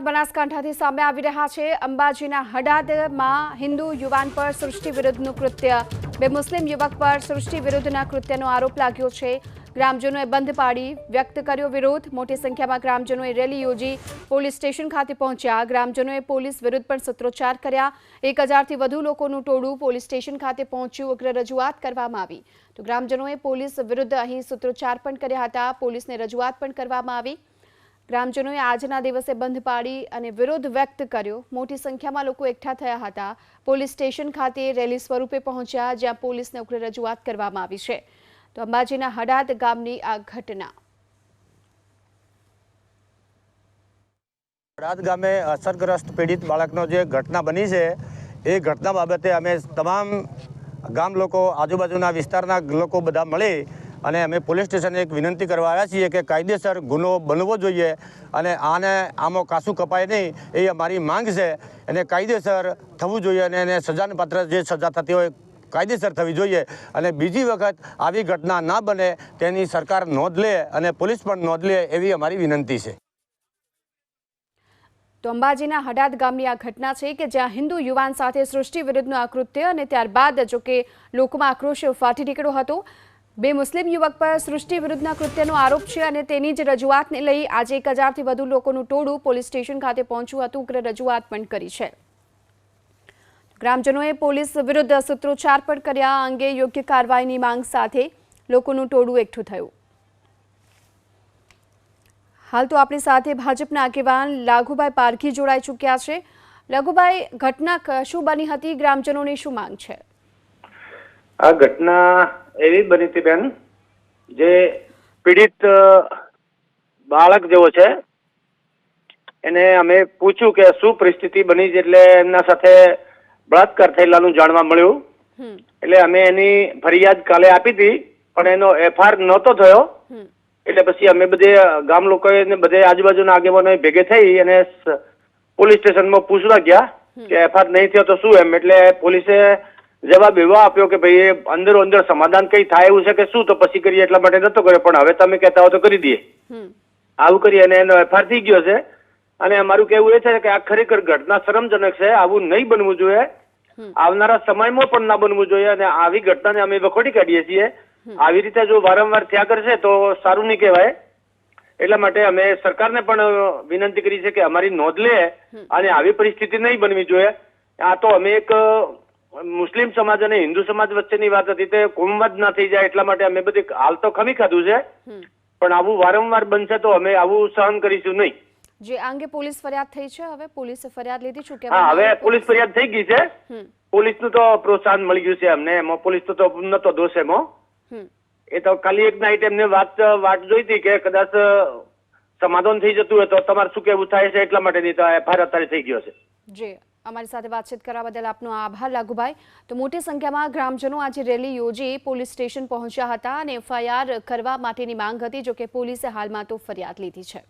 બનાસકાંઠાથી સામે આવી રહ્યા છે। અંબાજીના હડાદમાં હિન્દુ યુવાન પર સૃષ્ટિ વિરુદ્ધનું કૃત્ય, બે મુસ્લિમ યુવક પર સૃષ્ટિ વિરુદ્ધના કૃત્યનો આરોપ લાગ્યો છે। ગ્રામજનોએ બંધ પાડી વ્યક્ત કર્યો વિરોધ। મોટી સંખ્યામાં ગ્રામજનોએ રેલી યોજી પોલીસ સ્ટેશન ખાતે પહોંચ્યા। ગ્રામજનોએ પોલીસ વિરુદ્ધ પણ સૂત્રોચ્ચાર કર્યા। 1000થી વધુ લોકોનું ટોળું પોલીસ સ્ટેશન ખાતે પહોંચ્યું। ઉગ્ર રજૂઆત કરવામાં આવી તો ગ્રામજનોએ પોલીસ વિરુદ્ધ અહીં સૂત્રોચ્ચાર પણ કર્યા હતા। પોલીસને રજૂઆત પણ કરવામાં આવી। ગ્રામજનોએ આજના દિવસે બંધ પાડી અને વિરોધ વ્યક્ત કર્યો। મોટી સંખ્યામાં લોકો એકઠા થયા હતા। પોલીસ સ્ટેશન ખાતે રેલી સ્વરૂપે પહોંચ્યા, જ્યાં પોલીસને ઉગ્ર રજૂઆત કરવામાં આવી છે। તો અંબાજીના હડાદ ગામની આ ઘટના। હડાદ ગામે અસરગ્રસ્ત પીડિત બાળકનો જે ઘટના બની છે એ ઘટના બાબતે અમે તમામ ગામ લોકો, આજુબાજુના વિસ્તારના લોકો બધા મળી અને અમે પોલીસ સ્ટેશને એક વિનંતી કરવા આવ્યા છીએ કે કાયદેસર ગુનો બનવો જોઈએ અને આમાં કાસું કપાય નહીં એ અમારી માંગ છે। એને કાયદેસર થવું જોઈએ અને એને સજાને પાત્ર જે સજા થતી હોય કાયદેસર થવી જોઈએ અને બીજી વખત આવી ઘટના ના બને તેની સરકાર નોંધ લે અને પોલીસ પણ નોંધ લે એવી અમારી વિનંતી છે। તો અંબાજીના હડાદ ગામની આ ઘટના છે કે જ્યાં હિન્દુ યુવાન સાથે સૃષ્ટિ વિરુદ્ધનું આ કૃત્ય અને ત્યારબાદ જો કે લોકોમાં આક્રોશ ફાટી નીકળ્યો હતો। બે મુસ્લિમ યુવક પર સૃષ્ટિ વિરુદ્ધના કૃત્યનો આરોપ છે અને તેની જ રજૂઆતને લઈ આજે 1000થી વધુ લોકોનું ટોળું પોલીસ સ્ટેશન ખાતે પહોંચ્યું હતું। ઉગ્ર રજૂઆત પણ કરી છે। ગ્રામજનોએ પોલીસ વિરુદ્ધ સૂત્રોચ્ચાર પણ કર્યા। આ અંગે યોગ્ય કાર્યવાહીની માંગ સાથે લોકોનું ટોળું એકઠું થયું। હાલ તો આપણી સાથે ભાજપના આગેવાન લાઘુભાઈ પારઘી જોડાઈ ચૂક્યા છે। લાઘુભાઈ, ઘટના શું બની હતી? ગ્રામજનોની શું માંગ છે? આ ઘટના એવી બની હતી બેન, જે પીડિત બાળક જેવો છે એને અમે પૂછ્યું કે શું પરિસ્થિતિ બની છે, એટલે એમના સાથે બળાત્કાર થયેલાનું જાણવા મળ્યું। એટલે અમે એની ફરિયાદ કાલે આપી હતી પણ એનો એફઆઈઆર નહોતો થયો। એટલે પછી અમે બધે ગામ લોકોએ બધે આજુબાજુના આગેવાનો ભેગે થઈ અને પોલીસ સ્ટેશનમાં પૂછવા ગયા કે એફઆઈઆર નહીં થયો તો શું એમ। એટલે પોલીસે જવાબ એવો આપ્યો કે ભાઈ એ અંદરો અંદર સમાધાન કઈ થાય એવું છે કે શું, તો પછી કરીએ એટલા માટે નતો કર્યો, પણ હવે તમે કહેતા હો તો કરી દઈએ। આવું કરી અને એનો એફઆઈઆર થઈ ગયો છે અને અમારું કહેવું એ છે કે આ ખરેખર ઘટના શરમજનક છે। આવું નહીં બનવું જોઈએ, આવનારા સમયમાં પણ ના બનવું જોઈએ અને આવી ઘટનાને અમે વખોડી કાઢીએ છીએ। આવી રીતે જો વારંવાર થયા કરશે તો સારું નહીં કહેવાય। એટલા માટે અમે સરકારને પણ વિનંતી કરી છે કે અમારી નોંધ લે અને આવી પરિસ્થિતિ નહીં બનવી જોઈએ। આ તો અમે એક મુસ્લિમ સમાજ અને હિન્દુ સમાજ વચ્ચેની વાત હતી, તે કોમવાદ ના થઈ જાય એટલા માટે અમે બધી હાલ તો ખમી ખાધું છે, પણ આવું વારંવાર બનશે તો અમે આવું સહન કરીશું નહીં। જે અંગે પોલીસ ફરિયાદ થઈ છે, હવે પોલીસે ફરિયાદ લીધી છે કે? હા, હવે પોલીસ ફરિયાદ થઈ ગઈ છે। પોલીસનું તો પ્રોત્સાહન મળી ગયું છે અમને, એમાં પોલીસ તો નતો દોષ એમાં। એ તો ખાલી એક નાઈટ એમને વાત જોઈ હતી કે કદાચ સમાધાન થઈ જતું હોય તો તમારે શું કેવું થાય છે, એટલા માટે નહીં તો એફઆઈઆર અત્યારે થઈ ગયો છે। જી, અમારી સાથે વાતચીત કરવા બદલ આપનો આભાર લાઘુભાઈ। તો મોટી સંખ્યામાં ગ્રામજનો આજે રેલી યોજી પોલીસ સ્ટેશન પહોંચ્યા હતા અને એફઆઈઆર કરવા માટેની માંગ હતી, જો કે પોલીસે હાલમાં તો ફરિયાદ લીધી છે।